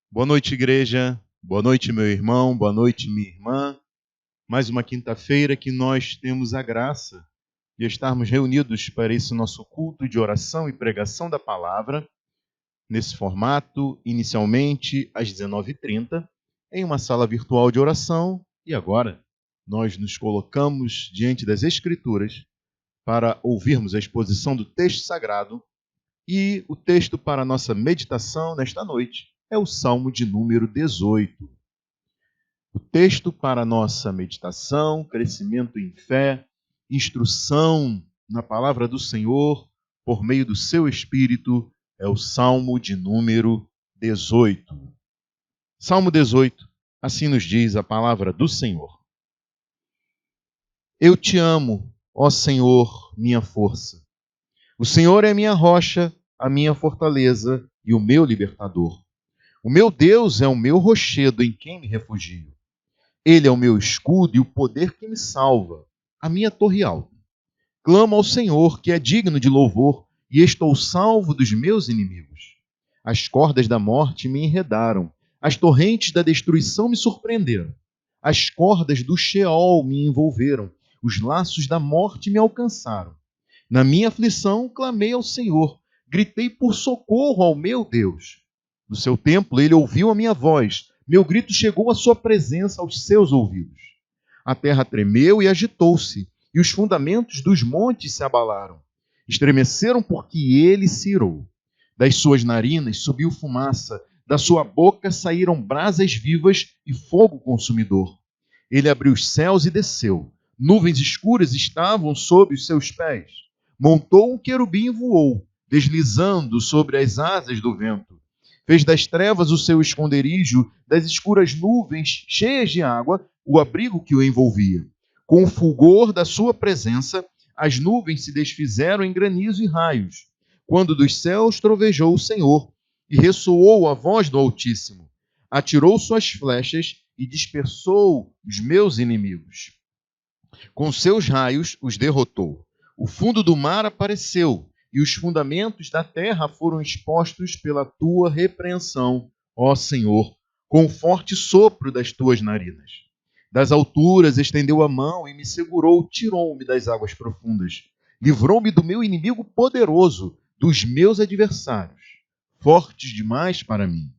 Boa noite, igreja. Boa noite, meu irmão. Boa noite, minha irmã. Mais uma quinta-feira que nós temos a graça de estarmos reunidos para esse nosso culto de oração e pregação da palavra, nesse formato, inicialmente às 19h30, em uma sala virtual de oração. E agora, nós nos colocamos diante das Escrituras para ouvirmos a exposição do texto sagrado. E o texto para a nossa meditação nesta noite é o Salmo de número 18. O texto para a nossa meditação, crescimento em fé, instrução na palavra do Senhor, por meio do seu Espírito, é o Salmo de número 18. Salmo 18, assim nos diz a palavra do Senhor. Eu te amo, ó Senhor, minha força. O Senhor é minha rocha, a minha fortaleza e o meu libertador. O meu Deus é o meu rochedo em quem me refugio. Ele é o meu escudo e o poder que me salva, a minha torre alta. Clamo ao Senhor, que é digno de louvor, e estou salvo dos meus inimigos. As cordas da morte me enredaram, as torrentes da destruição me surpreenderam. As cordas do Sheol me envolveram, os laços da morte me alcançaram. Na minha aflição, clamei ao Senhor, gritei por socorro ao meu Deus. No seu templo, ele ouviu a minha voz, meu grito chegou à sua presença, aos seus ouvidos. A terra tremeu e agitou-se, e os fundamentos dos montes se abalaram. Estremeceram porque ele se irou. Das suas narinas subiu fumaça, da sua boca saíram brasas vivas e fogo consumidor. Ele abriu os céus e desceu. Nuvens escuras estavam sob os seus pés. Montou um querubim e voou, deslizando sobre as asas do vento. Fez das trevas o seu esconderijo, das escuras nuvens cheias de água, o abrigo que o envolvia. Com o fulgor da sua presença, as nuvens se desfizeram em granizo e raios. Quando dos céus trovejou o Senhor, e ressoou a voz do Altíssimo. Atirou suas flechas e dispersou os meus inimigos. Com seus raios os derrotou. O fundo do mar apareceu, e os fundamentos da terra foram expostos pela tua repreensão, ó Senhor, com o forte sopro das tuas narinas. Das alturas estendeu a mão e me segurou, tirou-me das águas profundas. Livrou-me do meu inimigo poderoso, dos meus adversários, fortes demais para mim.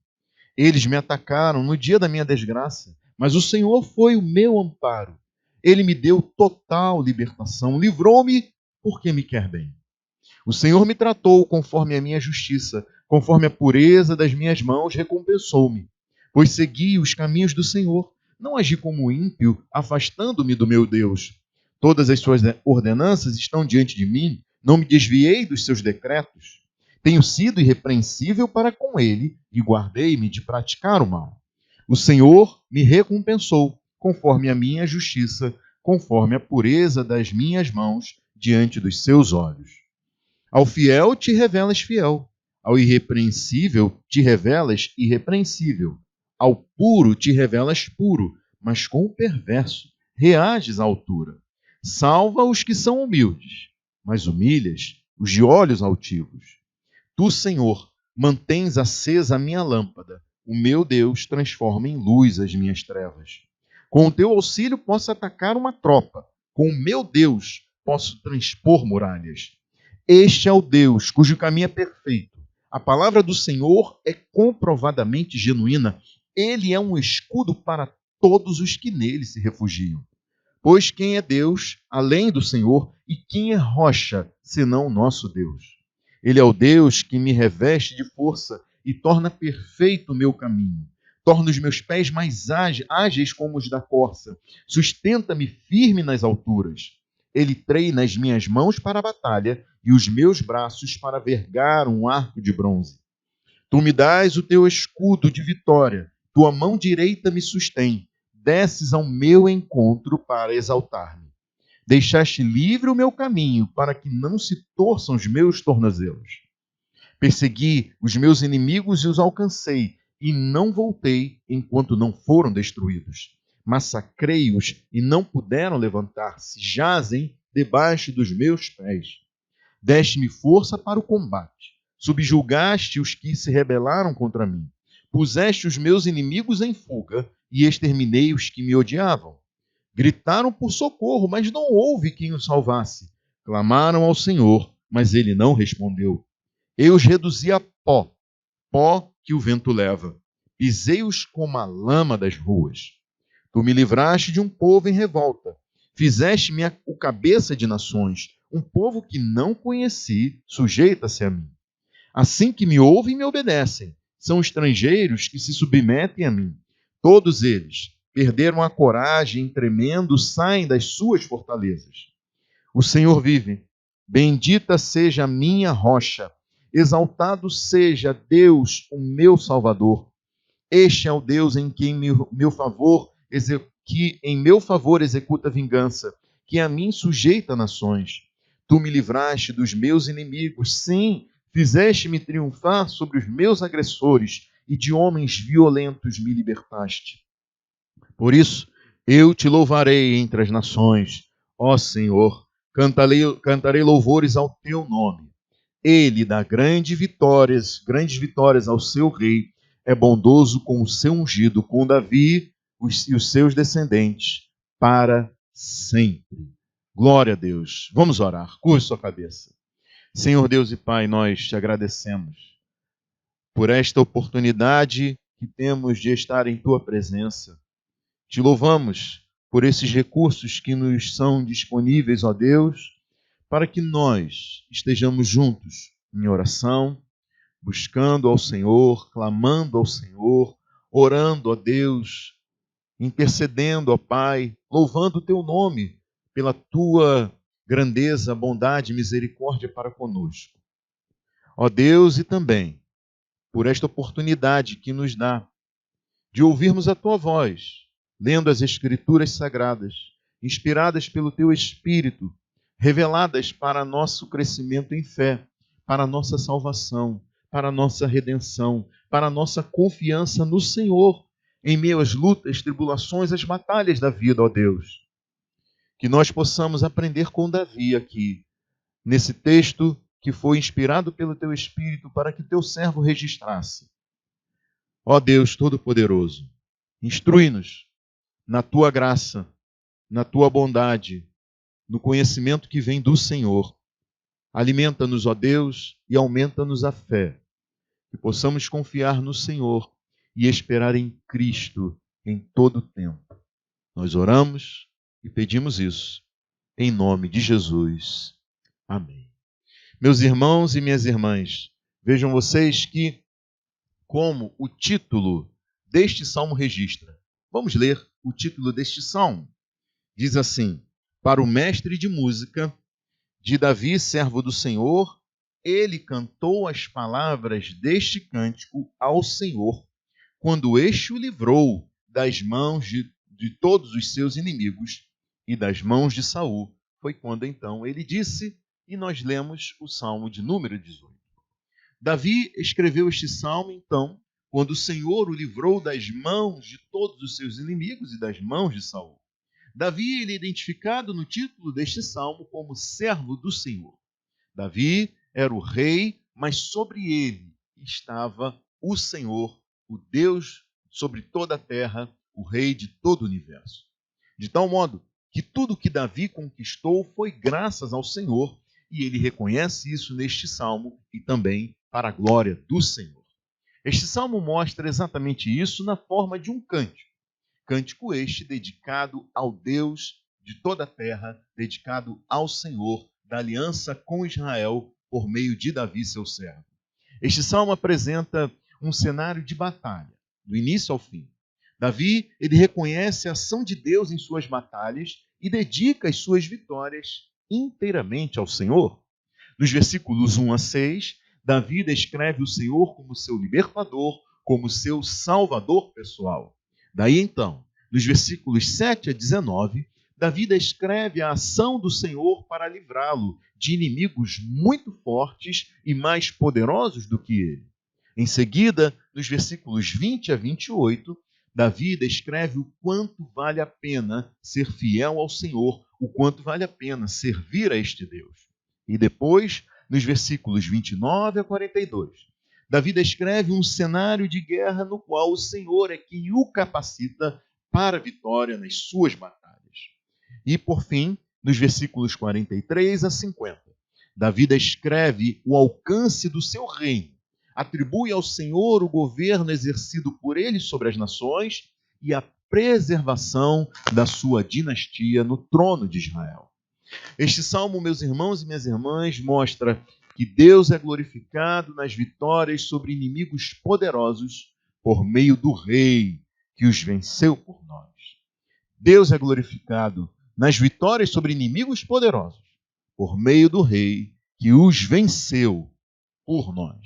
Eles me atacaram no dia da minha desgraça, mas o Senhor foi o meu amparo. Ele me deu total libertação, livrou-me porque me quer bem. O Senhor me tratou conforme a minha justiça, conforme a pureza das minhas mãos recompensou-me. Pois segui os caminhos do Senhor, não agi como ímpio, afastando-me do meu Deus. Todas as suas ordenanças estão diante de mim, não me desviei dos seus decretos. Tenho sido irrepreensível para com ele e guardei-me de praticar o mal. O Senhor me recompensou, conforme a minha justiça, conforme a pureza das minhas mãos diante dos seus olhos. Ao fiel te revelas fiel, ao irrepreensível te revelas irrepreensível, ao puro te revelas puro, mas com o perverso reages à altura. Salva os que são humildes, mas humilhas os de olhos altivos. Tu, Senhor, mantens acesa a minha lâmpada. O meu Deus transforma em luz as minhas trevas. Com o teu auxílio posso atacar uma tropa. Com o meu Deus posso transpor muralhas. Este é o Deus cujo caminho é perfeito. A palavra do Senhor é comprovadamente genuína. Ele é um escudo para todos os que nele se refugiam. Pois quem é Deus, além do Senhor, e quem é rocha, senão o nosso Deus? Ele é o Deus que me reveste de força e torna perfeito o meu caminho. Torna os meus pés mais ágeis como os da corça. Sustenta-me firme nas alturas. Ele treina as minhas mãos para a batalha e os meus braços para vergar um arco de bronze. Tu me dás o teu escudo de vitória. Tua mão direita me sustém. Desces ao meu encontro para exaltar-me. Deixaste livre o meu caminho, para que não se torçam os meus tornozelos. Persegui os meus inimigos e os alcancei, e não voltei enquanto não foram destruídos. Massacrei-os e não puderam levantar-se, jazem debaixo dos meus pés. Deste-me força para o combate, subjugaste os que se rebelaram contra mim. Puseste os meus inimigos em fuga e exterminei os que me odiavam. Gritaram por socorro, mas não houve quem os salvasse. Clamaram ao Senhor, mas ele não respondeu. Eu os reduzi a pó, pó que o vento leva. Pisei-os como a lama das ruas. Tu me livraste de um povo em revolta. Fizeste-me o cabeça de nações. Um povo que não conheci sujeita-se a mim. Assim que me ouvem e me obedecem. São estrangeiros que se submetem a mim. Todos eles perderam a coragem, tremendo, saem das suas fortalezas. O Senhor vive. Bendita seja a minha rocha. Exaltado seja Deus, o meu Salvador. Este é o Deus em quem que em meu favor executa vingança, que a mim sujeita nações. Tu me livraste dos meus inimigos, sim, fizeste-me triunfar sobre os meus agressores, e de homens violentos me libertaste. Por isso, eu te louvarei entre as nações, ó Senhor, cantarei louvores ao teu nome. Ele dá grandes vitórias ao seu rei, é bondoso com o seu ungido, com Davi e os seus descendentes, para sempre. Glória a Deus. Vamos orar. Curve sua cabeça. Senhor Deus e Pai, nós te agradecemos por esta oportunidade que temos de estar em tua presença. Te louvamos por esses recursos que nos são disponíveis, ó Deus, para que nós estejamos juntos em oração, buscando ao Senhor, clamando ao Senhor, orando a Deus, intercedendo, ó Pai, louvando o teu nome pela tua grandeza, bondade e misericórdia para conosco. Ó Deus, e também por esta oportunidade que nos dá de ouvirmos a tua voz, lendo as Escrituras Sagradas, inspiradas pelo teu Espírito, reveladas para nosso crescimento em fé, para nossa salvação, para nossa redenção, para nossa confiança no Senhor, em meio às lutas, tribulações, às batalhas da vida, ó Deus. Que nós possamos aprender com Davi aqui, nesse texto que foi inspirado pelo teu Espírito para que teu servo registrasse. Ó Deus Todo-Poderoso, instrui-nos na tua graça, na tua bondade, no conhecimento que vem do Senhor. Alimenta-nos, ó Deus, e aumenta-nos a fé, que possamos confiar no Senhor e esperar em Cristo em todo o tempo. Nós oramos e pedimos isso, em nome de Jesus. Amém. Meus irmãos e minhas irmãs, vejam vocês que, como o título deste salmo registra, vamos ler o título deste salmo. Diz assim: para o mestre de música, de Davi, servo do Senhor, ele cantou as palavras deste cântico ao Senhor, quando este o livrou das mãos de todos os seus inimigos e das mãos de Saul. Foi quando então ele disse, e nós lemos o salmo de número 18. Davi escreveu este salmo, então, quando o Senhor o livrou das mãos de todos os seus inimigos e das mãos de Saul. Davi ele é identificado no título deste salmo como servo do Senhor. Davi era o rei, mas sobre ele estava o Senhor, o Deus sobre toda a terra, o rei de todo o universo. De tal modo que tudo que Davi conquistou foi graças ao Senhor, e ele reconhece isso neste salmo e também para a glória do Senhor. Este salmo mostra exatamente isso na forma de um cântico. Cântico este dedicado ao Deus de toda a terra, dedicado ao Senhor, da aliança com Israel, por meio de Davi, seu servo. Este salmo apresenta um cenário de batalha, do início ao fim. Davi, ele reconhece a ação de Deus em suas batalhas e dedica as suas vitórias inteiramente ao Senhor. Nos versículos 1 a 6, Davi descreve o Senhor como seu libertador, como seu salvador pessoal. Daí então, nos versículos 7 a 19, Davi descreve a ação do Senhor para livrá-lo de inimigos muito fortes e mais poderosos do que ele. Em seguida, nos versículos 20 a 28, Davi descreve o quanto vale a pena ser fiel ao Senhor, o quanto vale a pena servir a este Deus. E depois, nos versículos 29 a 42, Davi descreve um cenário de guerra no qual o Senhor é quem o capacita para a vitória nas suas batalhas. E, por fim, nos versículos 43 a 50, Davi descreve o alcance do seu reino, atribui ao Senhor o governo exercido por ele sobre as nações e a preservação da sua dinastia no trono de Israel. Este salmo, meus irmãos e minhas irmãs, mostra que Deus é glorificado nas vitórias sobre inimigos poderosos por meio do Rei que os venceu por nós. Deus é glorificado nas vitórias sobre inimigos poderosos por meio do Rei que os venceu por nós.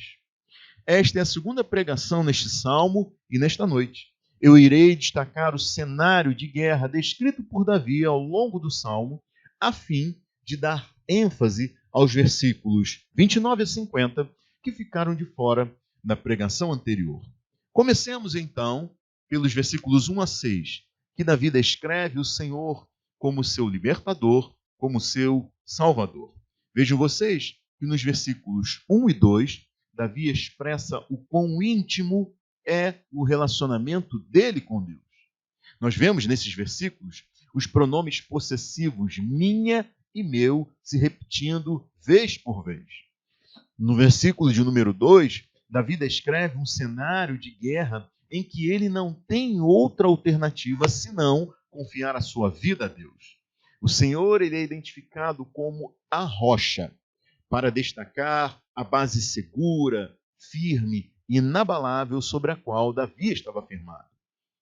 Esta é a segunda pregação neste salmo e nesta noite eu irei destacar o cenário de guerra descrito por Davi ao longo do salmo, a fim de dar ênfase aos versículos 29 a 50 que ficaram de fora da pregação anterior. Comecemos então pelos versículos 1 a 6, que Davi descreve o Senhor como seu libertador, como seu salvador. Vejam vocês que nos versículos 1 e 2, Davi expressa o quão íntimo é o relacionamento dele com Deus. Nós vemos nesses versículos os pronomes possessivos minha e meu se repetindo vez por vez. No versículo de número 2, Davi descreve um cenário de guerra em que ele não tem outra alternativa senão confiar a sua vida a Deus. O Senhor ele é identificado como a rocha, para destacar a base segura, firme e inabalável sobre a qual Davi estava firmado.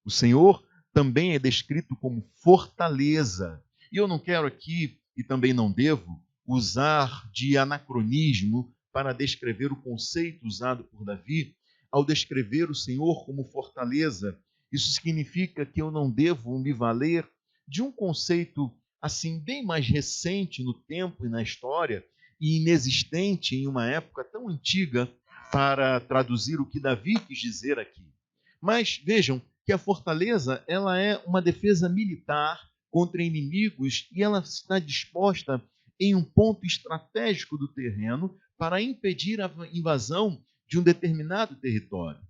O Senhor também é descrito como fortaleza. E eu não quero aqui, e também não devo, usar de anacronismo para descrever o conceito usado por Davi ao descrever o Senhor como fortaleza. Isso significa que eu não devo me valer de um conceito assim bem mais recente no tempo e na história e inexistente em uma época tão antiga para traduzir o que Davi quis dizer aqui. Mas vejam que a fortaleza ela é uma defesa militar contra inimigos e ela está disposta em um ponto estratégico do terreno para impedir a invasão de um determinado território.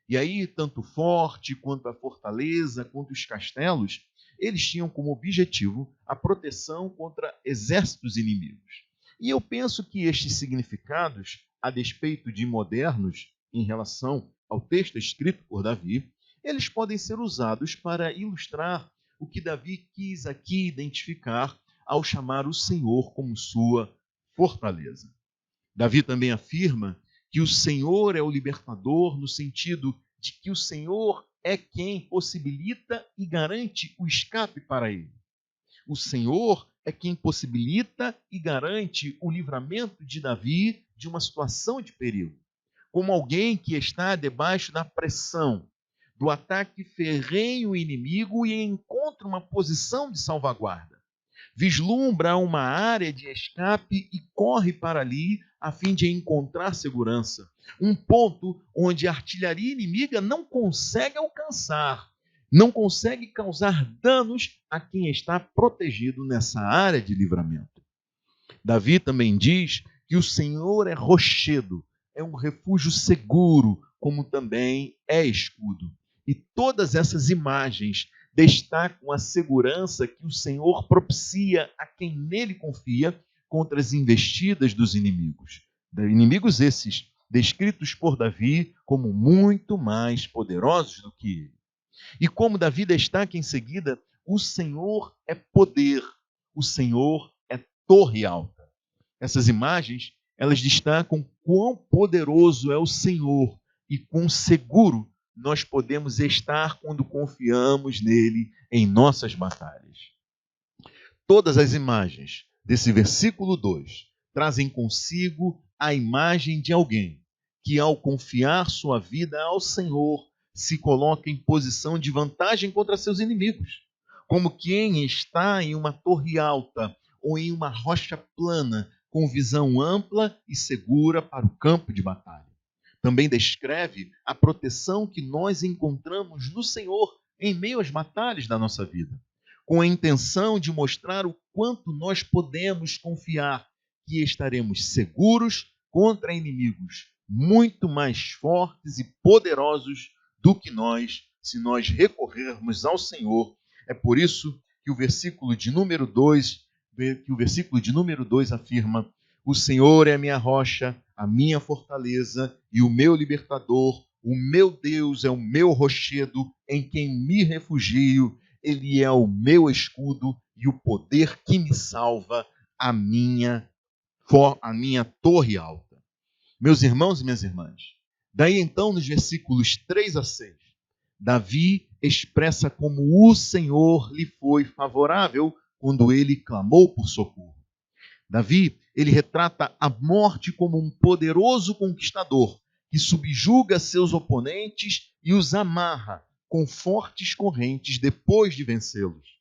E aí, tanto o forte, quanto a fortaleza, quanto os castelos, eles tinham como objetivo a proteção contra exércitos inimigos. E eu penso que estes significados, a despeito de modernos em relação ao texto escrito por Davi, eles podem ser usados para ilustrar o que Davi quis aqui identificar ao chamar o Senhor como sua fortaleza. Davi também afirma que o Senhor é o libertador no sentido de que o Senhor é quem possibilita e garante o escape para ele. O Senhor é quem possibilita e garante o livramento de Davi de uma situação de perigo. Como alguém que está debaixo da pressão, do ataque ferrenho inimigo e encontra uma posição de salvaguarda. Vislumbra uma área de escape e corre para ali a fim de encontrar segurança. Um ponto onde a artilharia inimiga não consegue alcançar, não consegue causar danos a quem está protegido nessa área de livramento. Davi também diz que o Senhor é rochedo, é um refúgio seguro, como também é escudo. E todas essas imagens destacam a segurança que o Senhor propicia a quem nele confia contra as investidas dos inimigos. Inimigos esses descritos por Davi como muito mais poderosos do que ele. E como Davi destaca em seguida, o Senhor é poder, o Senhor é torre alta. Essas imagens, elas destacam quão poderoso é o Senhor e quão seguro nós podemos estar quando confiamos nele em nossas batalhas. Todas as imagens desse versículo 2 trazem consigo a imagem de alguém que, ao confiar sua vida ao Senhor, se coloca em posição de vantagem contra seus inimigos, como quem está em uma torre alta ou em uma rocha plana, com visão ampla e segura para o campo de batalha. Também descreve a proteção que nós encontramos no Senhor em meio às batalhas da nossa vida, com a intenção de mostrar o quanto nós podemos confiar que estaremos seguros contra inimigos, muito mais fortes e poderosos do que nós, se nós recorrermos ao Senhor. É por isso que o versículo de número 2, afirma: o Senhor é a minha rocha, a minha fortaleza e o meu libertador. O meu Deus é o meu rochedo, em quem me refugio. Ele é o meu escudo e o poder que me salva, a minha torre alta. Meus irmãos e minhas irmãs, daí então nos versículos 3 a 6, Davi expressa como o Senhor lhe foi favorável quando ele clamou por socorro. Davi, ele retrata a morte como um poderoso conquistador que subjuga seus oponentes e os amarra com fortes correntes depois de vencê-los.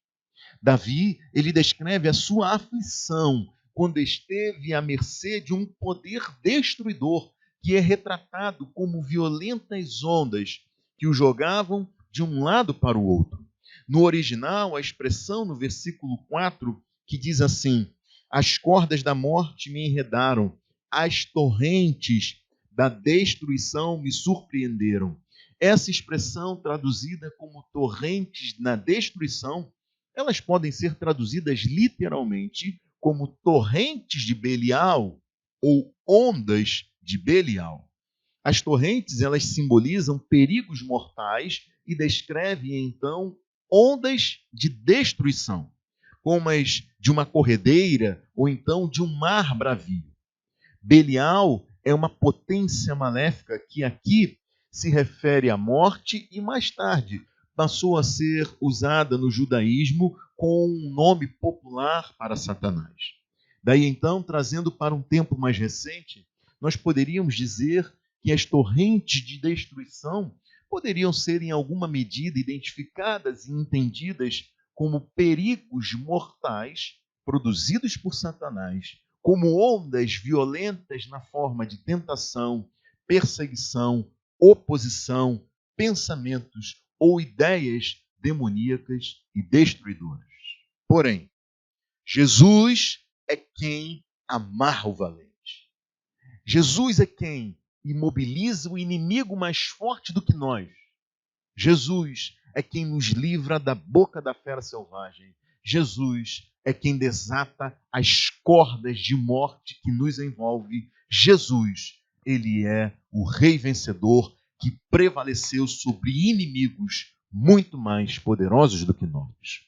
Davi, ele descreve a sua aflição quando esteve à mercê de um poder destruidor que é retratado como violentas ondas que o jogavam de um lado para o outro. No original, a expressão no versículo 4 que diz assim: as cordas da morte me enredaram, as torrentes da destruição me surpreenderam. Essa expressão, traduzida como torrentes na destruição, elas podem ser traduzidas literalmente como torrentes de Belial ou ondas de Belial. As torrentes, elas simbolizam perigos mortais e descrevem então ondas de destruição, como as de uma corredeira ou então de um mar bravio. Belial é uma potência maléfica que aqui se refere à morte e mais tarde passou a ser usada no judaísmo com um nome popular para Satanás. Daí então, trazendo para um tempo mais recente, nós poderíamos dizer que as torrentes de destruição poderiam ser em alguma medida identificadas e entendidas como perigos mortais produzidos por Satanás, como ondas violentas na forma de tentação, perseguição, oposição, pensamentos ou ideias demoníacas e destruidoras. Porém, Jesus é quem amarra o valente. Jesus é quem imobiliza o inimigo mais forte do que nós. Jesus é quem nos livra da boca da fera selvagem. Jesus é quem desata as cordas de morte que nos envolve. Jesus, ele é o rei vencedor que prevaleceu sobre inimigos muito mais poderosos do que nós.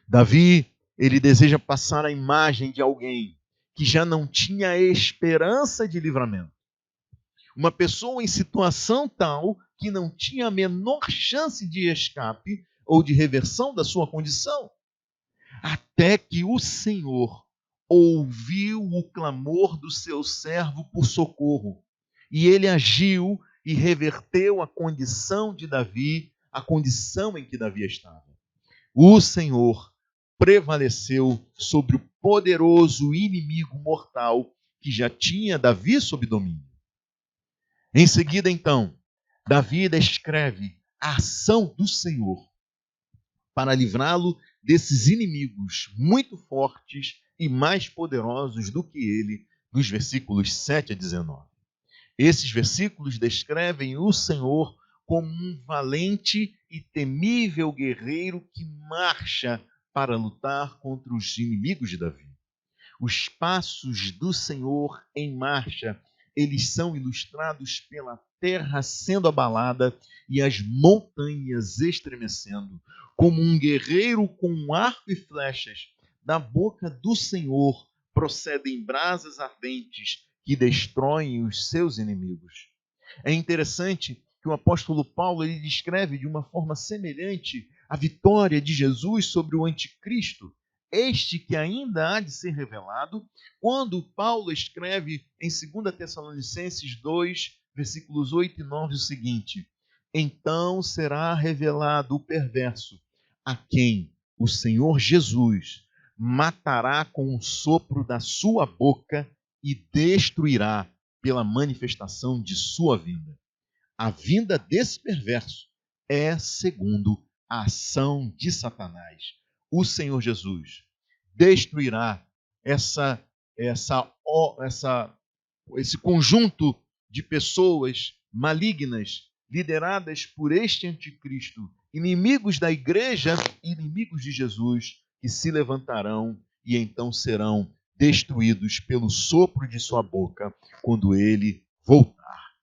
Davi, ele deseja passar a imagem de alguém que já não tinha esperança de livramento. Uma pessoa em situação tal que não tinha a menor chance de escape ou de reversão da sua condição. Até que o Senhor ouviu o clamor do seu servo por socorro. E ele agiu e reverteu a condição de Davi, a condição em que Davi estava. O Senhor prevaleceu sobre o poderoso inimigo mortal que já tinha Davi sob domínio. Em seguida, então, Davi descreve a ação do Senhor para livrá-lo desses inimigos muito fortes e mais poderosos do que ele, nos versículos 7 a 19. Esses versículos descrevem o Senhor como um valente e temível guerreiro que marcha para lutar contra os inimigos de Davi. Os passos do Senhor em marcha, eles são ilustrados pela terra sendo abalada e as montanhas estremecendo, como um guerreiro com um arco e flechas. Da boca do Senhor procedem brasas ardentes que destroem os seus inimigos. É interessante que o apóstolo Paulo ele descreve de uma forma semelhante a vitória de Jesus sobre o anticristo, este que ainda há de ser revelado, quando Paulo escreve em 2 Tessalonicenses 2, versículos 8 e 9 o seguinte: então será revelado o perverso, a quem o Senhor Jesus matará com o sopro da sua boca e destruirá pela manifestação de sua vinda. A vinda desse perverso é segundo a ação de Satanás. O Senhor Jesus destruirá esse conjunto de pessoas malignas, lideradas por este anticristo, inimigos da igreja, inimigos de Jesus, que se levantarão e então serão destruídos pelo sopro de sua boca quando ele voltar.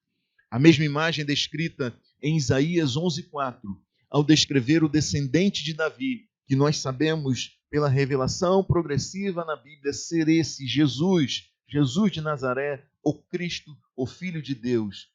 A mesma imagem descrita em Isaías 11:4, ao descrever o descendente de Davi, que nós sabemos pela revelação progressiva na Bíblia ser esse Jesus, Jesus de Nazaré, o Cristo, o Filho de Deus.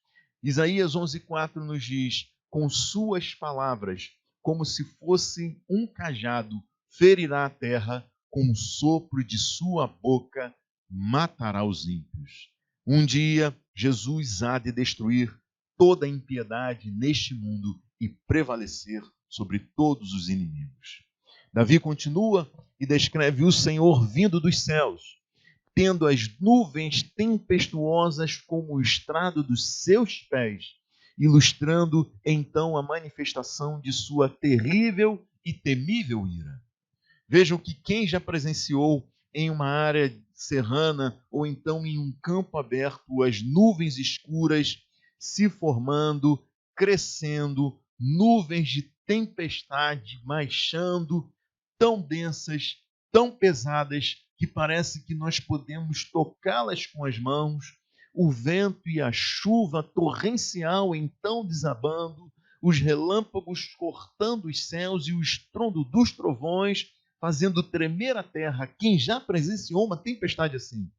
Isaías 11:4 nos diz: com suas palavras, como se fosse um cajado, ferirá a terra, com o sopro de sua boca matará os ímpios. Um dia, Jesus há de destruir toda a impiedade neste mundo e prevalecer sobre todos os inimigos. Davi continua e descreve o Senhor vindo dos céus, tendo as nuvens tempestuosas como o estrado dos seus pés, ilustrando então a manifestação de sua terrível e temível ira. Vejam que quem já presenciou em uma área serrana ou então em um campo aberto as nuvens escuras se formando, crescendo, nuvens de tempestade marchando, tão densas, tão pesadas, que parece que nós podemos tocá-las com as mãos, o vento e a chuva torrencial então desabando, os relâmpagos cortando os céus e o estrondo dos trovões fazendo tremer a terra. Quem já presenciou uma tempestade assim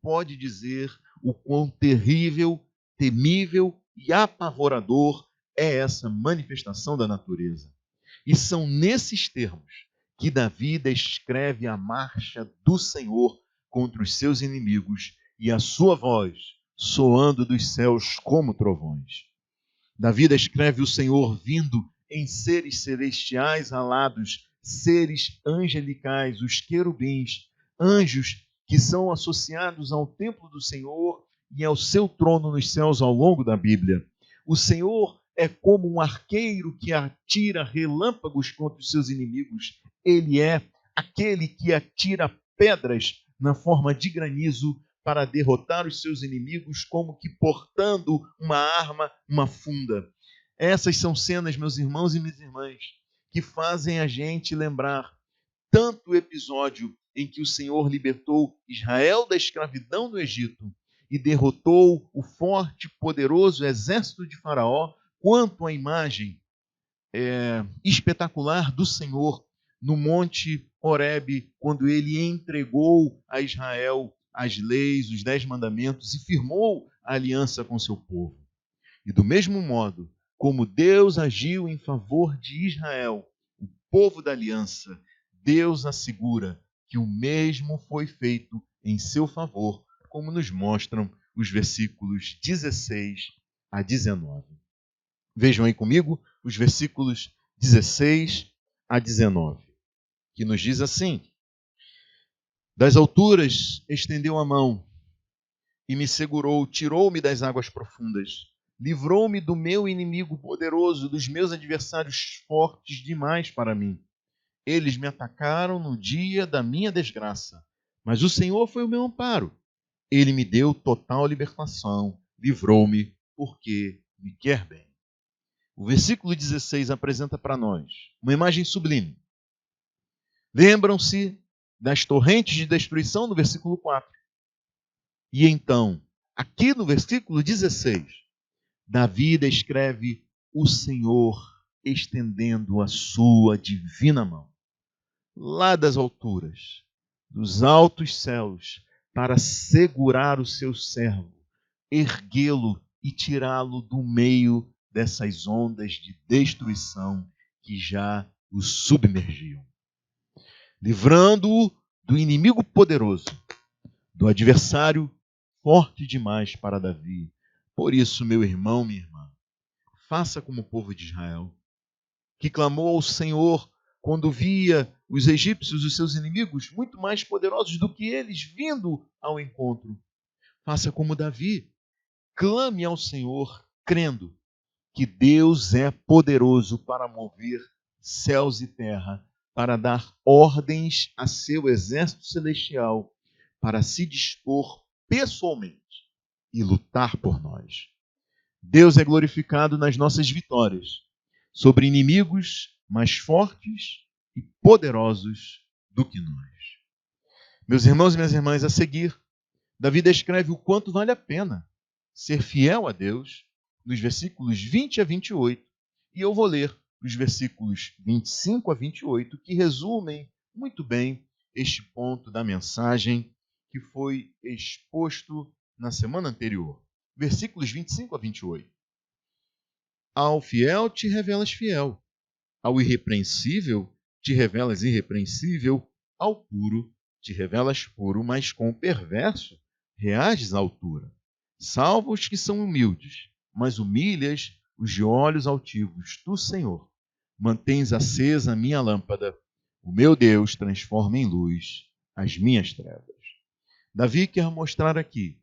pode dizer o quão terrível, temível e apavorador é essa manifestação da natureza. E são nesses termos que Davi descreve a marcha do Senhor contra os seus inimigos e a sua voz soando dos céus como trovões. Davi descreve o Senhor vindo em seres celestiais alados, seres angelicais, os querubins, anjos que são associados ao templo do Senhor e ao seu trono nos céus ao longo da Bíblia. O Senhor é como um arqueiro que atira relâmpagos contra os seus inimigos. Ele é aquele que atira pedras na forma de granizo para derrotar os seus inimigos, como que portando uma arma, uma funda. Essas são cenas, meus irmãos e minhas irmãs, que fazem a gente lembrar tanto o episódio em que o Senhor libertou Israel da escravidão no Egito e derrotou o forte, poderoso exército de Faraó, quanto a imagem espetacular do Senhor no Monte Horebe, quando ele entregou a Israel as leis, os 10 mandamentos e firmou a aliança com seu povo. E do mesmo modo, como Deus agiu em favor de Israel, o povo da aliança, Deus assegura que o mesmo foi feito em seu favor, como nos mostram os versículos 16 a 19. Vejam aí comigo os versículos 16 a 19, que nos diz assim: das alturas estendeu a mão e me segurou, tirou-me das águas profundas, livrou-me do meu inimigo poderoso, dos meus adversários fortes demais para mim. Eles me atacaram no dia da minha desgraça, mas o Senhor foi o meu amparo. Ele me deu total libertação, livrou-me porque me quer bem. O versículo 16 apresenta para nós uma imagem sublime. Lembram-se das torrentes de destruição no versículo 4. E então, aqui no versículo 16, Davi descreve o Senhor estendendo a sua divina mão, lá das alturas, dos altos céus, para segurar o seu servo, erguê-lo e tirá-lo do meio dessas ondas de destruição que já o submergiam, livrando-o do inimigo poderoso, do adversário forte demais para Davi. Por isso, meu irmão, minha irmã, faça como o povo de Israel, que clamou ao Senhor quando via os egípcios, os seus inimigos, muito mais poderosos do que eles, vindo ao encontro. Faça como Davi, clame ao Senhor, crendo que Deus é poderoso para mover céus e terra, para dar ordens a seu exército celestial, para se dispor pessoalmente e lutar por nós. Deus é glorificado nas nossas vitórias sobre inimigos mais fortes e poderosos do que nós. Meus irmãos e minhas irmãs, a seguir, Davi descreve o quanto vale a pena ser fiel a Deus nos versículos 20 a 28, e eu vou ler os versículos 25 a 28, que resumem muito bem este ponto da mensagem que foi exposto na semana anterior. Versículos 25 a 28. Ao fiel te revelas fiel, ao irrepreensível te revelas irrepreensível, ao puro te revelas puro, mas com o perverso reages à altura. Salva os que são humildes, mas humilhas os de olhos altivos. Tu, Senhor, mantens acesa a minha lâmpada. O meu Deus transforma em luz as minhas trevas. Davi quer mostrar aqui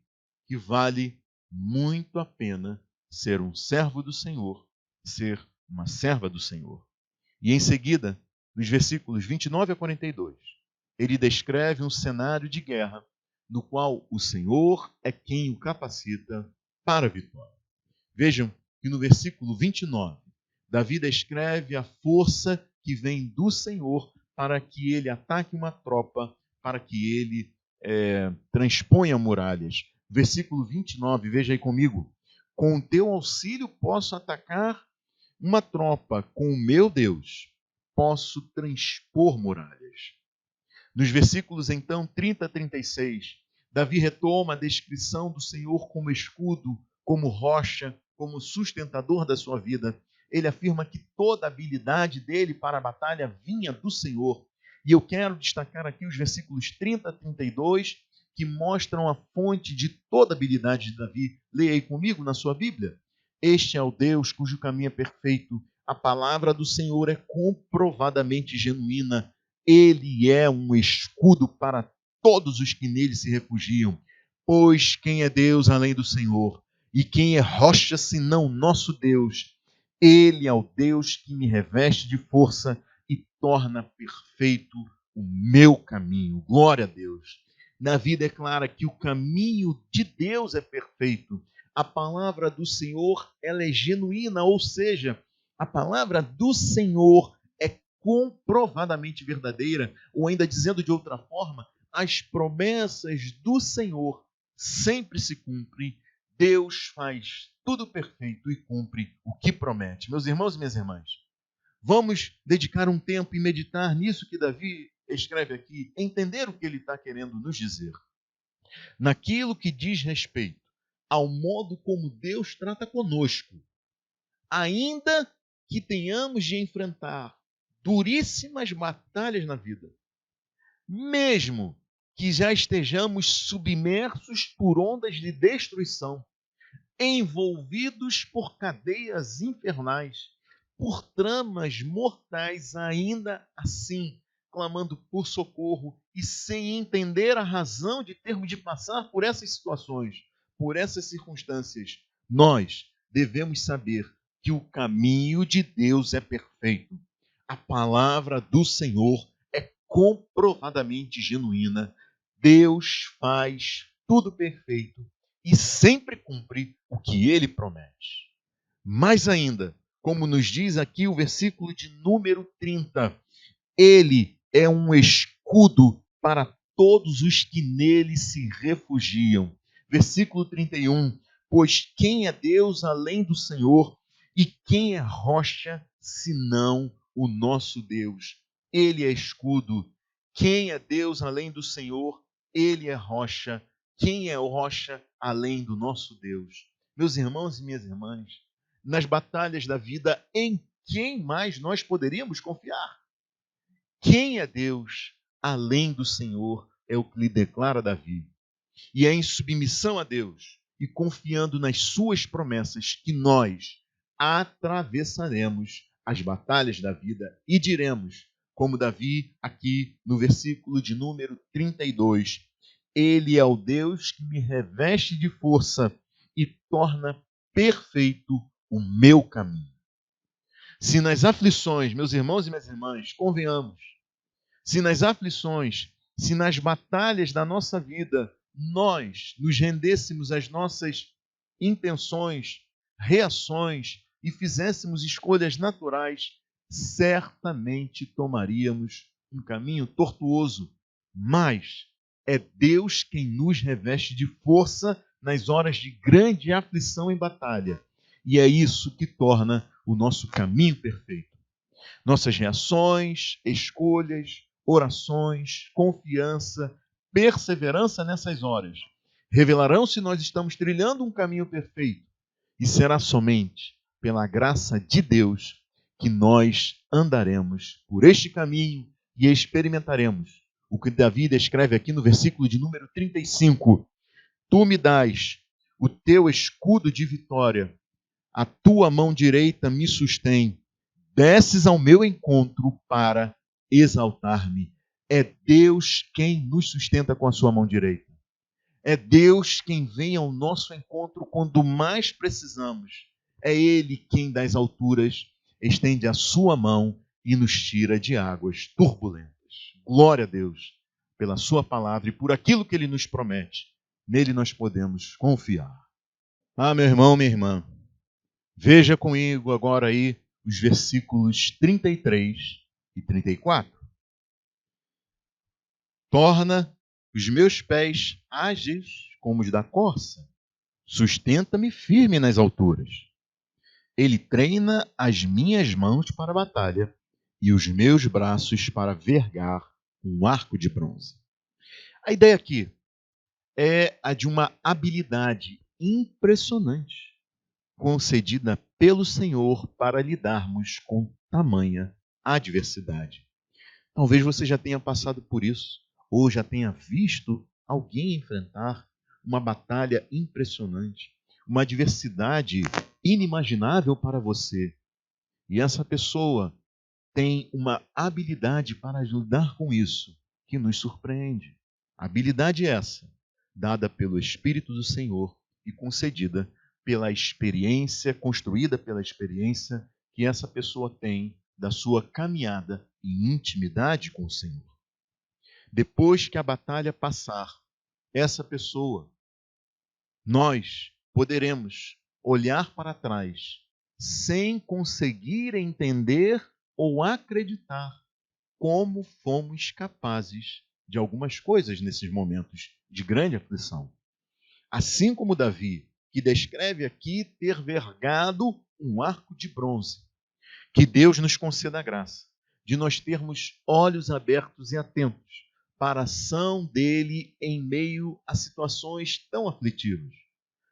que vale muito a pena ser um servo do Senhor, ser uma serva do Senhor. E em seguida, nos versículos 29 a 42, ele descreve um cenário de guerra no qual o Senhor é quem o capacita para a vitória. Vejam que no versículo 29, Davi descreve a força que vem do Senhor para que ele ataque uma tropa, para que ele transponha muralhas. Versículo 29, veja aí comigo. Com o teu auxílio posso atacar uma tropa, com o meu Deus posso transpor muralhas. Nos versículos então 30 a 36, Davi retoma a descrição do Senhor como escudo, como rocha, como sustentador da sua vida. Ele afirma que toda a habilidade dele para a batalha vinha do Senhor. E eu quero destacar aqui os versículos 30 a 32, que mostram a fonte de toda a habilidade de Davi. Leia aí comigo na sua Bíblia. Este é o Deus cujo caminho é perfeito. A palavra do Senhor é comprovadamente genuína. Ele é um escudo para todos os que nele se refugiam. Pois quem é Deus além do Senhor? E quem é rocha senão nosso Deus? Ele é o Deus que me reveste de força e torna perfeito o meu caminho. Glória a Deus. Davi declara que o caminho de Deus é perfeito. A palavra do Senhor, ela é genuína, ou seja, a palavra do Senhor é comprovadamente verdadeira, ou ainda dizendo de outra forma, as promessas do Senhor sempre se cumprem. Deus faz tudo perfeito e cumpre o que promete. Meus irmãos e minhas irmãs, vamos dedicar um tempo e meditar nisso que Davi escreve aqui, entender o que ele está querendo nos dizer. Naquilo que diz respeito ao modo como Deus trata conosco, ainda que tenhamos de enfrentar duríssimas batalhas na vida, mesmo que já estejamos submersos por ondas de destruição, envolvidos por cadeias infernais, por tramas mortais, ainda assim, clamando por socorro e sem entender a razão de termos de passar por essas situações, por essas circunstâncias, nós devemos saber que o caminho de Deus é perfeito. A palavra do Senhor é comprovadamente genuína. Deus faz tudo perfeito e sempre cumpre o que ele promete. Mais ainda, como nos diz aqui o versículo de número 30, ele é um escudo para todos os que nele se refugiam. Versículo 31, pois quem é Deus além do Senhor e quem é rocha senão o nosso Deus? Ele é escudo. Quem é Deus além do Senhor? Ele é rocha. Quem é rocha além do nosso Deus? Meus irmãos e minhas irmãs, nas batalhas da vida, em quem mais nós poderíamos confiar? Quem é Deus além do Senhor? É o que lhe declara Davi. E é em submissão a Deus e confiando nas suas promessas que nós atravessaremos as batalhas da vida e diremos, como Davi aqui no versículo de número 32, ele é o Deus que me reveste de força e torna perfeito o meu caminho. Se nas aflições, meus irmãos e minhas irmãs, convenhamos, se nas aflições, se nas batalhas da nossa vida, nós nos rendêssemos às nossas intenções, reações e fizéssemos escolhas naturais, certamente tomaríamos um caminho tortuoso. Mas é Deus quem nos reveste de força nas horas de grande aflição e batalha. E é isso que torna o nosso caminho perfeito. Nossas reações, escolhas, orações, confiança, perseverança nessas horas revelarão se nós estamos trilhando um caminho perfeito. E será somente pela graça de Deus que nós andaremos por este caminho e experimentaremos o que Davi descreve aqui no versículo de número 35. Tu me dás o teu escudo de vitória, a tua mão direita me sustém. Desces ao meu encontro para exaltar-me. É Deus quem nos sustenta com a sua mão direita. É Deus quem vem ao nosso encontro quando mais precisamos. É Ele quem das alturas estende a sua mão e nos tira de águas turbulentas. Glória a Deus pela sua palavra e por aquilo que Ele nos promete. Nele nós podemos confiar. Ah, meu irmão, minha irmã, veja comigo agora aí os versículos 33 e 34. Torna os meus pés ágeis como os da corça. Sustenta-me firme nas alturas. Ele treina as minhas mãos para a batalha e os meus braços para vergar um arco de bronze. A ideia aqui é a de uma habilidade impressionante concedida pelo Senhor para lidarmos com tamanha adversidade. Talvez você já tenha passado por isso, ou já tenha visto alguém enfrentar uma batalha impressionante, uma adversidade inimaginável para você. E essa pessoa tem uma habilidade para lidar com isso, que nos surpreende. Habilidade essa, dada pelo Espírito do Senhor e concedida pela experiência, construída pela experiência que essa pessoa tem da sua caminhada e intimidade com o Senhor. Depois que a batalha passar, essa pessoa, nós poderemos olhar para trás sem conseguir entender ou acreditar como fomos capazes de algumas coisas nesses momentos de grande aflição. Assim como Davi, que descreve aqui ter vergado um arco de bronze. Que Deus nos conceda a graça de nós termos olhos abertos e atentos para a ação dele em meio a situações tão aflitivas.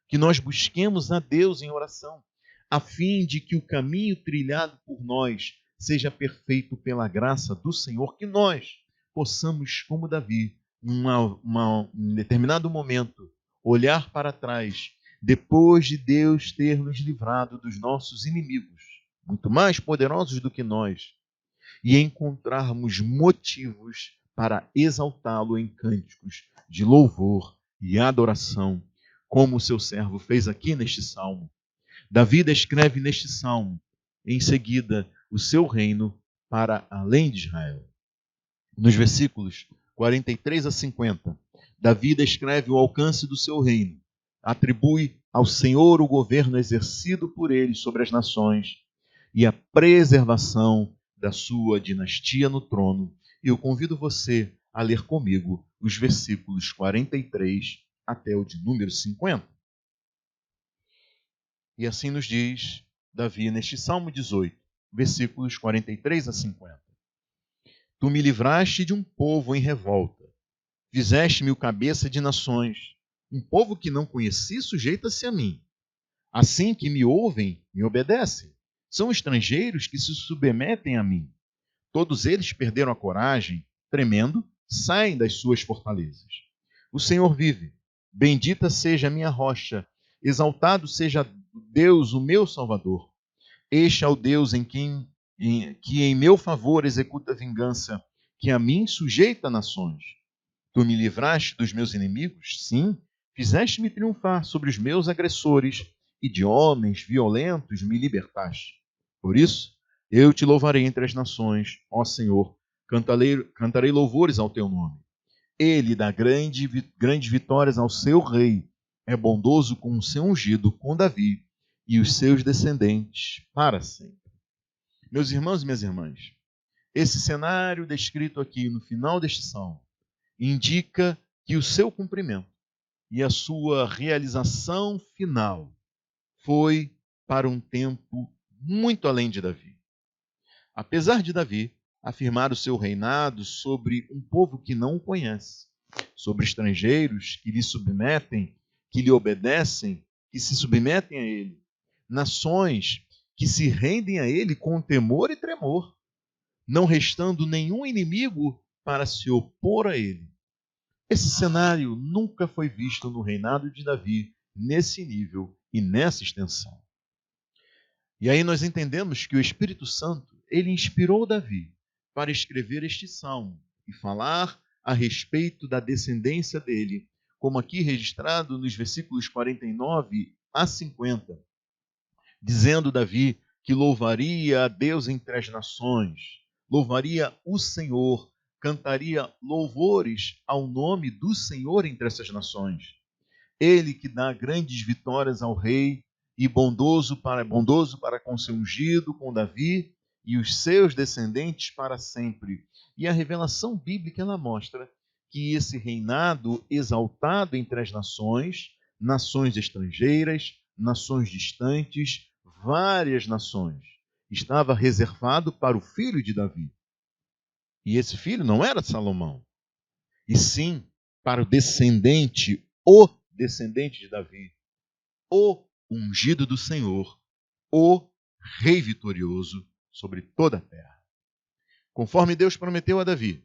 Que nós busquemos a Deus em oração, a fim de que o caminho trilhado por nós seja perfeito pela graça do Senhor, que nós possamos, como Davi, em determinado momento, olhar para trás, depois de Deus ter nos livrado dos nossos inimigos, muito mais poderosos do que nós, e encontrarmos motivos para exaltá-lo em cânticos de louvor e adoração, como o seu servo fez aqui neste salmo. Davi descreve neste salmo, em seguida, o seu reino para além de Israel. Nos versículos 43 a 50, Davi descreve o alcance do seu reino, atribui ao Senhor o governo exercido por ele sobre as nações e a preservação da sua dinastia no trono. Eu convido você a ler comigo os versículos 43 até o de número 50. E assim nos diz Davi neste Salmo 18, versículos 43 a 50. Tu me livraste de um povo em revolta, fizeste-me o cabeça de nações, um povo que não conheci sujeita-se a mim. Assim que me ouvem, me obedecem. São estrangeiros que se submetem a mim. Todos eles perderam a coragem, tremendo, saem das suas fortalezas. O Senhor vive. Bendita seja a minha rocha, exaltado seja Deus, o meu Salvador. Este é o Deus que em meu favor executa vingança, que a mim sujeita nações. Tu me livraste dos meus inimigos? Sim, fizeste-me triunfar sobre os meus agressores, e de homens violentos me libertaste. Por isso, eu te louvarei entre as nações, ó Senhor, cantarei louvores ao teu nome. Ele dá grandes vitórias ao seu rei. É bondoso com o seu ungido, com Davi e os seus descendentes para sempre. Meus irmãos e minhas irmãs, esse cenário descrito aqui no final deste salmo indica que o seu cumprimento e a sua realização final foi para um tempo muito além de Davi. Apesar de Davi afirmar o seu reinado sobre um povo que não o conhece, sobre estrangeiros que lhe submetem, que lhe obedecem, que se submetem a ele, nações que se rendem a ele com temor e tremor, não restando nenhum inimigo para se opor a ele. Esse cenário nunca foi visto no reinado de Davi nesse nível e nessa extensão. E aí nós entendemos que o Espírito Santo, ele inspirou Davi para escrever este salmo e falar a respeito da descendência dele, como aqui registrado nos versículos 49 a 50, dizendo Davi que louvaria a Deus entre as nações, louvaria o Senhor, cantaria louvores ao nome do Senhor entre essas nações. Ele que dá grandes vitórias ao rei e bondoso para com seu ungido, com Davi e os seus descendentes para sempre. E a revelação bíblica ela mostra que esse reinado exaltado entre as nações, nações estrangeiras, nações distantes, várias nações, estava reservado para o filho de Davi. E esse filho não era Salomão, e sim para o descendente de Davi, o ungido do Senhor, o rei vitorioso sobre toda a terra. Conforme Deus prometeu a Davi,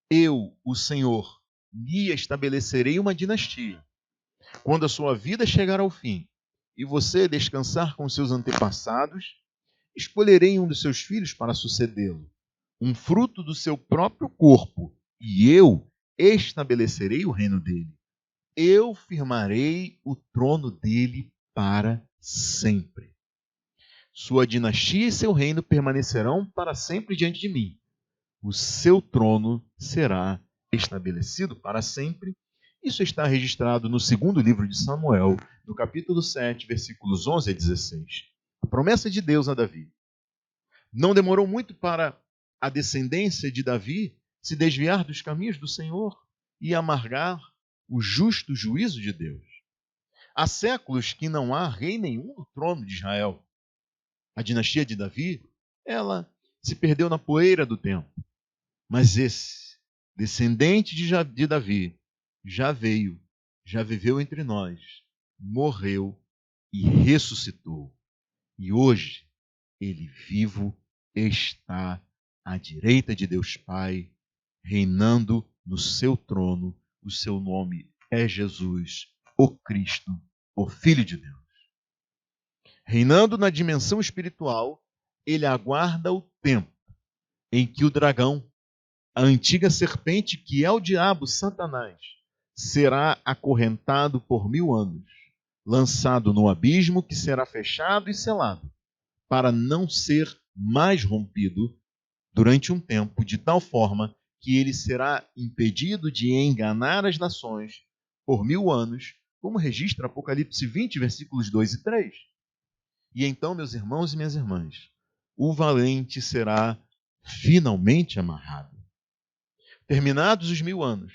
eu, o Senhor, lhe estabelecerei uma dinastia. Quando a sua vida chegar ao fim e você descansar com seus antepassados, escolherei um dos seus filhos para sucedê-lo, um fruto do seu próprio corpo, e eu estabelecerei o reino dele. Eu firmarei o trono dele para sempre. Sua dinastia e seu reino permanecerão para sempre diante de mim. O seu trono será estabelecido para sempre. Isso está registrado no segundo livro de Samuel, no capítulo 7, versículos 11 a 16. A promessa de Deus a Davi. Não demorou muito para a descendência de Davi se desviar dos caminhos do Senhor e amargar o justo juízo de Deus. Há séculos que não há rei nenhum no trono de Israel. A dinastia de Davi, ela se perdeu na poeira do tempo. Mas esse descendente de Davi já veio, já viveu entre nós, morreu e ressuscitou. E hoje ele vivo está à direita de Deus Pai, reinando no seu trono. O seu nome é Jesus, o Cristo, o Filho de Deus. Reinando na dimensão espiritual, ele aguarda o tempo em que o dragão, a antiga serpente que é o diabo, Satanás, será acorrentado por 1000 anos, lançado no abismo que será fechado e selado, para não ser mais rompido durante um tempo, de tal forma que ele será impedido de enganar as nações por 1000 anos, como registra Apocalipse 20, versículos 2 e 3. E então, meus irmãos e minhas irmãs, o valente será finalmente amarrado. Terminados os 1000 anos,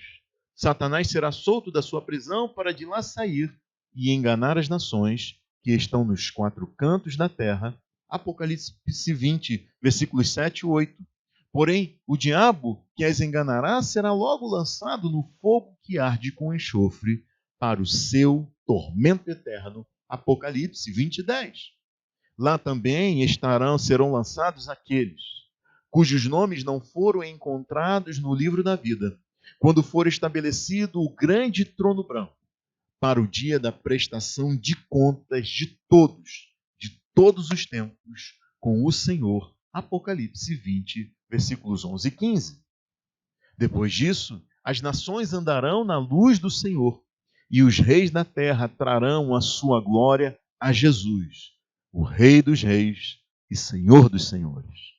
Satanás será solto da sua prisão para de lá sair e enganar as nações que estão nos 4 cantos da terra. Apocalipse 20, versículos 7 e 8. Porém, o diabo que as enganará será logo lançado no fogo que arde com enxofre para o seu tormento eterno. Apocalipse 20, 10. Lá também serão lançados aqueles cujos nomes não foram encontrados no livro da vida, quando for estabelecido o grande trono branco, para o dia da prestação de contas de todos os tempos, com o Senhor. Apocalipse 20, versículos 11 e 15. Depois disso, as nações andarão na luz do Senhor, e os reis da terra trarão a sua glória a Jesus, o Rei dos reis e Senhor dos senhores.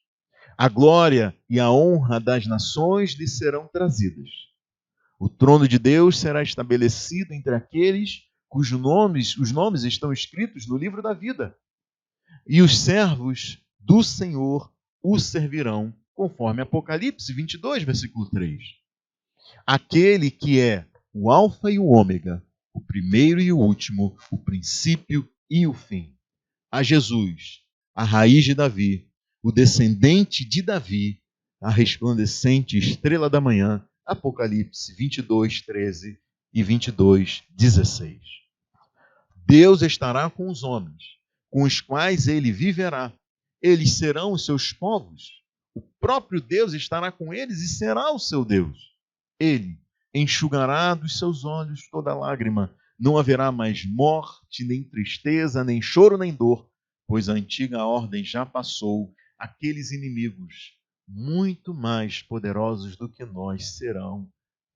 A glória e a honra das nações lhe serão trazidas. O trono de Deus será estabelecido entre aqueles os nomes estão escritos no livro da vida. E os servos do Senhor o servirão, conforme Apocalipse 22, versículo 3. Aquele que é o Alfa e o Ômega, o primeiro e o último, o princípio e o fim. A Jesus, a raiz de Davi, o descendente de Davi, a resplandecente estrela da manhã, Apocalipse 22, 13 e 22, 16. Deus estará com os homens, com os quais ele viverá. Eles serão os seus povos. O próprio Deus estará com eles e será o seu Deus. Ele enxugará dos seus olhos toda lágrima. Não haverá mais morte, nem tristeza, nem choro, nem dor, pois a antiga ordem já passou. Aqueles inimigos, muito mais poderosos do que nós, serão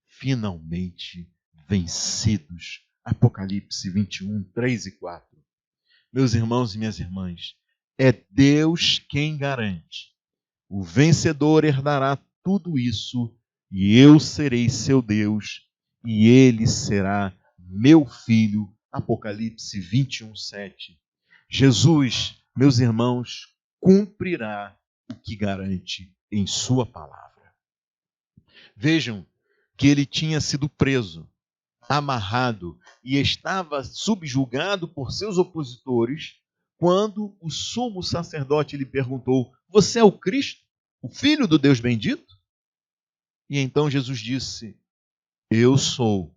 finalmente vencidos. Apocalipse 21, 3 e 4. Meus irmãos e minhas irmãs, é Deus quem garante. O vencedor herdará tudo isso, e eu serei seu Deus, e ele será meu filho. Apocalipse 21, 7. Jesus, meus irmãos, cumprirá o que garante em sua palavra. Vejam que ele tinha sido preso, amarrado e estava subjugado por seus opositores, quando o sumo sacerdote lhe perguntou: você é o Cristo, o Filho do Deus bendito? E então Jesus disse: eu sou,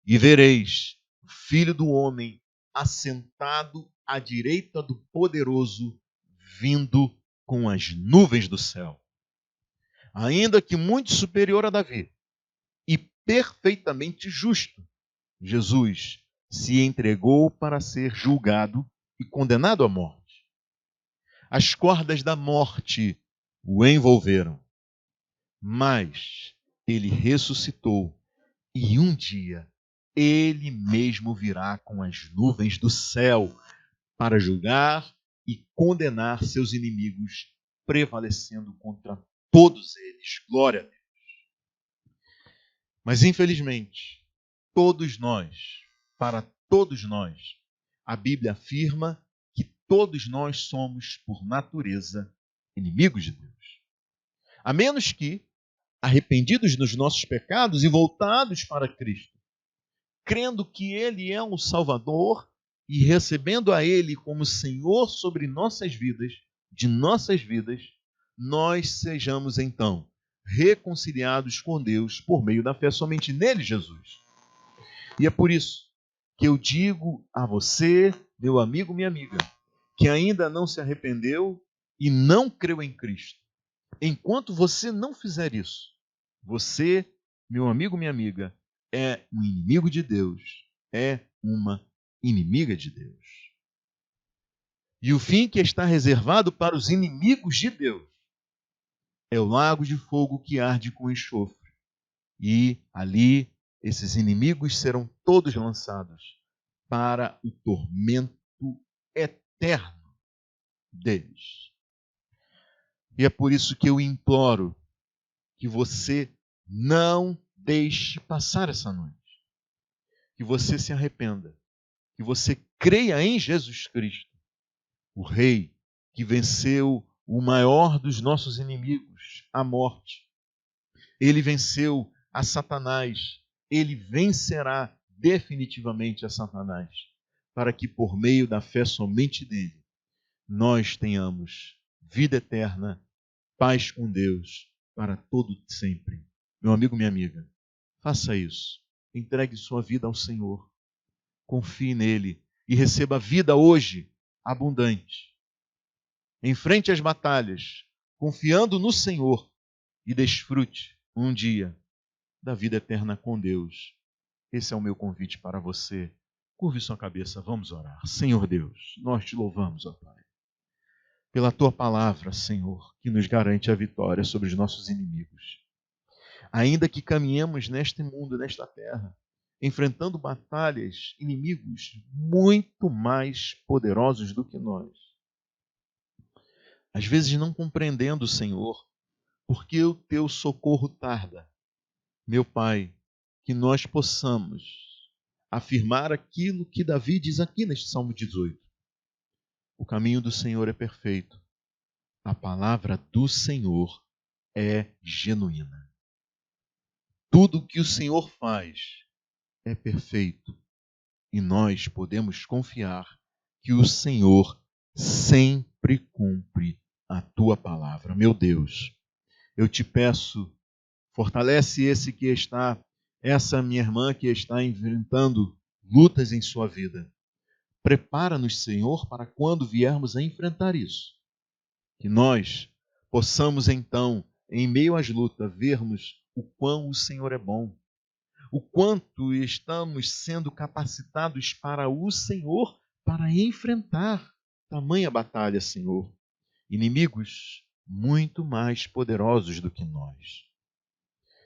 e vereis o Filho do Homem assentado à direita do Poderoso, vindo com as nuvens do céu. Ainda que muito superior a Davi e perfeitamente justo, Jesus se entregou para ser julgado e condenado à morte. As cordas da morte o envolveram, mas ele ressuscitou e um dia ele mesmo virá com as nuvens do céu para julgar e condenar seus inimigos, prevalecendo contra todos eles. Glória a Deus. Mas infelizmente, para todos nós, a Bíblia afirma que todos nós somos, por natureza, inimigos de Deus. A menos que, arrependidos dos nossos pecados e voltados para Cristo, crendo que Ele é o Salvador e recebendo a Ele como Senhor sobre de nossas vidas, nós sejamos então reconciliados com Deus por meio da fé somente nele, Jesus. E é por isso que eu digo a você, meu amigo, minha amiga, que ainda não se arrependeu e não creu em Cristo. Enquanto você não fizer isso, você, meu amigo, minha amiga, é um inimigo de Deus, é uma inimiga de Deus. E o fim que está reservado para os inimigos de Deus é o lago de fogo que arde com enxofre. E ali esses inimigos serão todos lançados para o tormento eterno deles. E é por isso que eu imploro que você não deixe passar essa noite. Que você se arrependa. Que você creia em Jesus Cristo, o Rei que venceu o maior dos nossos inimigos, a morte. Ele venceu a Satanás. Ele vencerá definitivamente a Satanás, para que por meio da fé somente nele, nós tenhamos vida eterna, paz com Deus, para todo sempre. Meu amigo, minha amiga, faça isso. Entregue sua vida ao Senhor. Confie nele e receba vida hoje abundante. Enfrente as batalhas, confiando no Senhor, e desfrute um dia da vida eterna com Deus. Esse é o meu convite para você. Curve sua cabeça, vamos orar. Senhor Deus, nós te louvamos, ó Pai, pela tua palavra, Senhor, que nos garante a vitória sobre os nossos inimigos. Ainda que caminhemos neste mundo, nesta terra, enfrentando batalhas, inimigos muito mais poderosos do que nós. Às vezes não compreendendo, Senhor, porque o teu socorro tarda. Meu Pai, que nós possamos afirmar aquilo que Davi diz aqui neste Salmo 18. O caminho do Senhor é perfeito. A palavra do Senhor é genuína. Tudo que o Senhor faz é perfeito. E nós podemos confiar que o Senhor sempre cumpre a tua palavra. Meu Deus, eu te peço, fortalece essa minha irmã que está enfrentando lutas em sua vida. Prepara-nos, Senhor, para quando viermos a enfrentar isso. Que nós possamos então, em meio às lutas, vermos o quão o Senhor é bom. O quanto estamos sendo capacitados para o Senhor para enfrentar tamanha batalha, Senhor. Inimigos muito mais poderosos do que nós.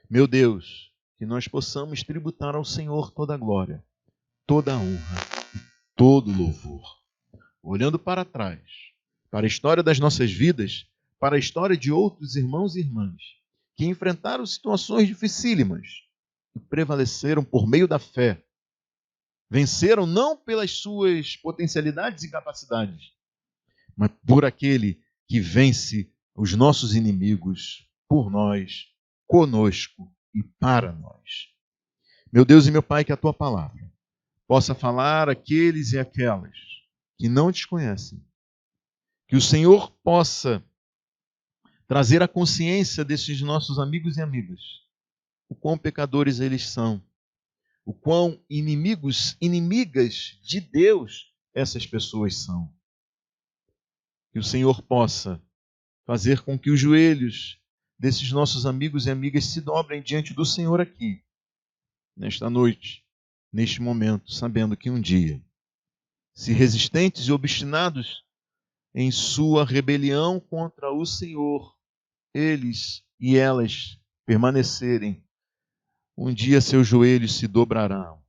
Meu Deus, que nós possamos tributar ao Senhor toda a glória, toda a honra, todo o louvor. Olhando para trás, para a história das nossas vidas, para a história de outros irmãos e irmãs que enfrentaram situações dificílimas e prevaleceram por meio da fé. Venceram não pelas suas potencialidades e capacidades, mas por aquele que vence os nossos inimigos por nós, conosco e para nós. Meu Deus e meu Pai, que a tua palavra possa falar àqueles e aquelas que não te conhecem. Que o Senhor possa trazer a consciência desses nossos amigos e amigas, o quão pecadores eles são, o quão inimigas de Deus essas pessoas são. Que o Senhor possa fazer com que os joelhos desses nossos amigos e amigas se dobrem diante do Senhor aqui, nesta noite, neste momento, sabendo que um dia, se resistentes e obstinados em sua rebelião contra o Senhor, eles e elas permanecerem, um dia seus joelhos se dobrarão,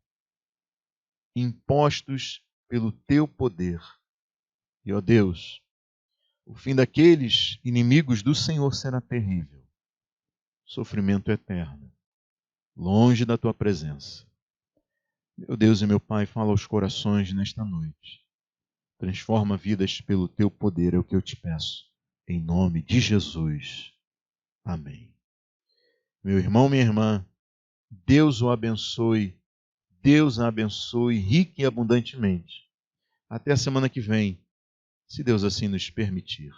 impostos pelo teu poder. E, ó Deus, o fim daqueles inimigos do Senhor será terrível. Sofrimento eterno, longe da tua presença. Meu Deus e meu Pai, fala aos corações nesta noite. Transforma vidas pelo teu poder, é o que eu te peço. Em nome de Jesus. Amém. Meu irmão, minha irmã, Deus o abençoe. Deus a abençoe rica e abundantemente. Até a semana que vem, se Deus assim nos permitir.